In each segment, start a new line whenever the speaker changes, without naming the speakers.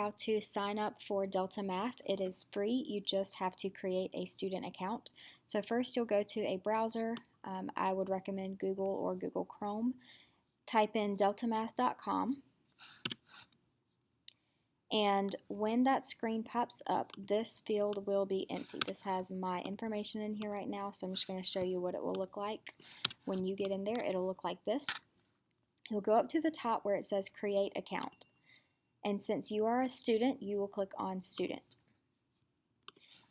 how to sign up for DeltaMath. It is free. You just have to create a student account. So first you'll go to a browser. I would recommend Google or Google Chrome. Type in DeltaMath.com. And when that screen pops up, this field will be empty. This has my information in here right now, so I'm just going to show you what it will look like. When you get in there, it'll look like this. You'll go up to the top where it says Create Account. And since you are a student, you will click on Student.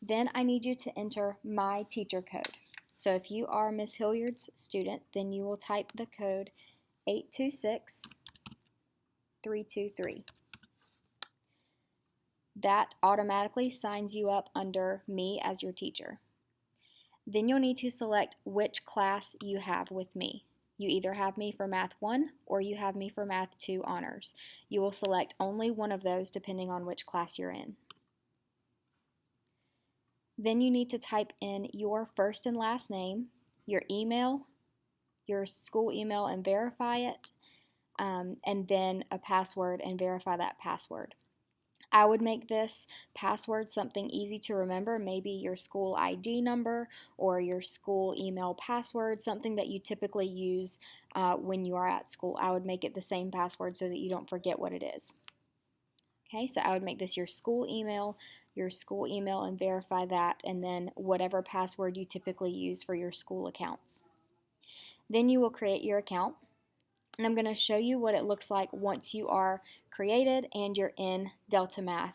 Then I need you to enter my teacher code. So if you are Ms. Hilliard's student, then you will type the code 826323. That automatically signs you up under me as your teacher. Then you'll need to select which class you have with me. You either have me for Math 1 or you have me for Math 2 Honors. You will select only one of those depending on which class you're in. Then you need to type in your first and last name, your email, your school email and verify it, and then a password and verify that password. I would make this password something easy to remember, maybe your school ID number or your school email password, something that you typically use when you are at school. I would make it the same password so that you don't forget what it is. Okay, so I would make this your school email and verify that, and then whatever password you typically use for your school accounts. Then you will create your account. And I'm going to show you what it looks like once you are created and you're in DeltaMath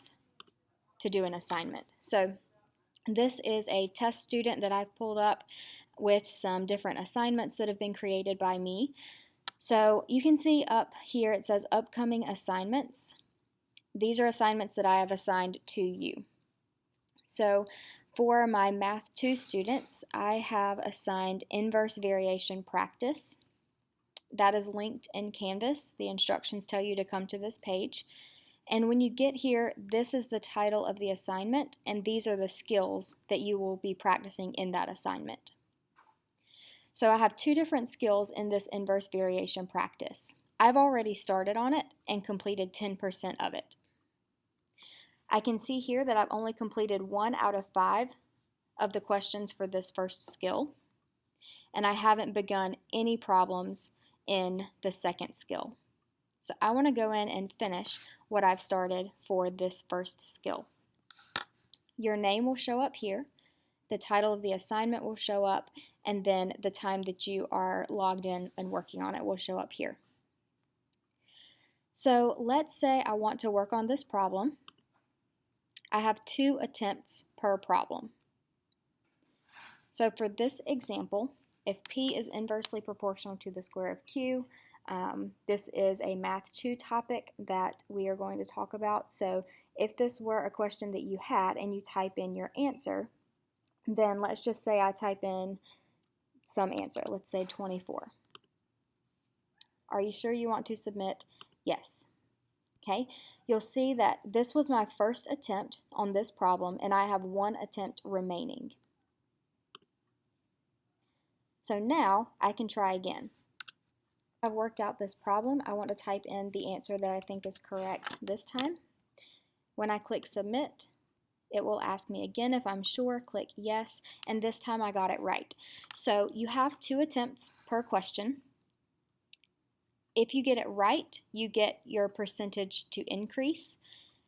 to do an assignment. So this is a test student that I've pulled up with some different assignments that have been created by me. So you can see up here it says upcoming assignments. These are assignments that I have assigned to you. So for my Math 2 students, I have assigned inverse variation practice. That is linked in Canvas. The instructions tell you to come to this page. And when you get here, this is the title of the assignment, and these are the skills that you will be practicing in that assignment. So I have two different skills in this inverse variation practice. I've already started on it and completed 10% of it. I can see here that I've only completed 1 out of 5 of the questions for this first skill, and I haven't begun any problems in the second skill. So I want to go in and finish what I've started for this first skill. Your name will show up here, the title of the assignment will show up, and then the time that you are logged in and working on it will show up here. So let's say I want to work on this problem. I have 2 attempts per problem. So for this example, if P is inversely proportional to the square of Q, this is a Math 2 topic that we are going to talk about. So if this were a question that you had and you type in your answer, then let's just say I type in some answer, let's say 24. Are you sure you want to submit? Yes. Okay, you'll see that this was my first attempt on this problem and I have 1 attempt remaining. So now I can try again. I've worked out this problem. I want to type in the answer that I think is correct this time. When I click submit, it will ask me again if I'm sure, click yes, and this time I got it right. So you have 2 attempts per question. If you get it right, you get your percentage to increase.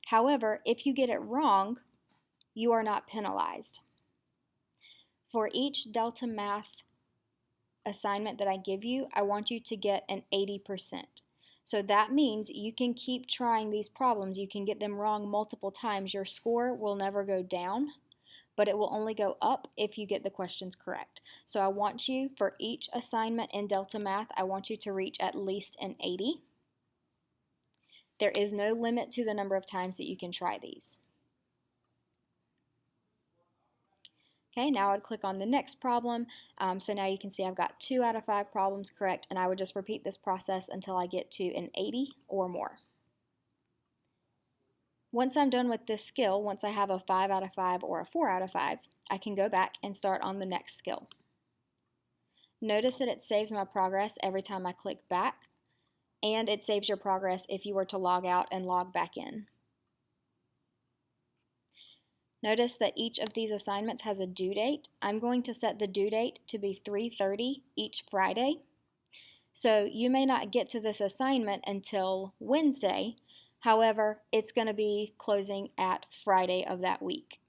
However, if you get it wrong, you are not penalized. For each DeltaMath assignment that I give you, I want you to get an 80%. So that means you can keep trying these problems. You can get them wrong multiple times. Your score will never go down, but it will only go up if you get the questions correct. So I want you, for each assignment in DeltaMath, I want you to reach at least an 80. There is no limit to the number of times that you can try these. Okay, now I'd click on the next problem. So now you can see I've got 2 out of 5 problems correct, and I would just repeat this process until I get to an 80 or more. Once I'm done with this skill, once I have a 5 out of 5 or a 4 out of 5, I can go back and start on the next skill. Notice that it saves my progress every time I click back, and it saves your progress if you were to log out and log back in. Notice that each of these assignments has a due date. I'm going to set the due date to be 3:30 each Friday. So you may not get to this assignment until Wednesday. However, it's going to be closing at Friday of that week.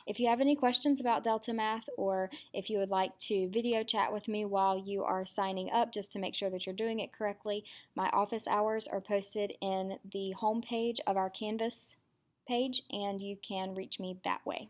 If you have any questions about DeltaMath, or if you would like to video chat with me while you are signing up just to make sure that you're doing it correctly, my office hours are posted in the home page of our Canvas page, and you can reach me that way.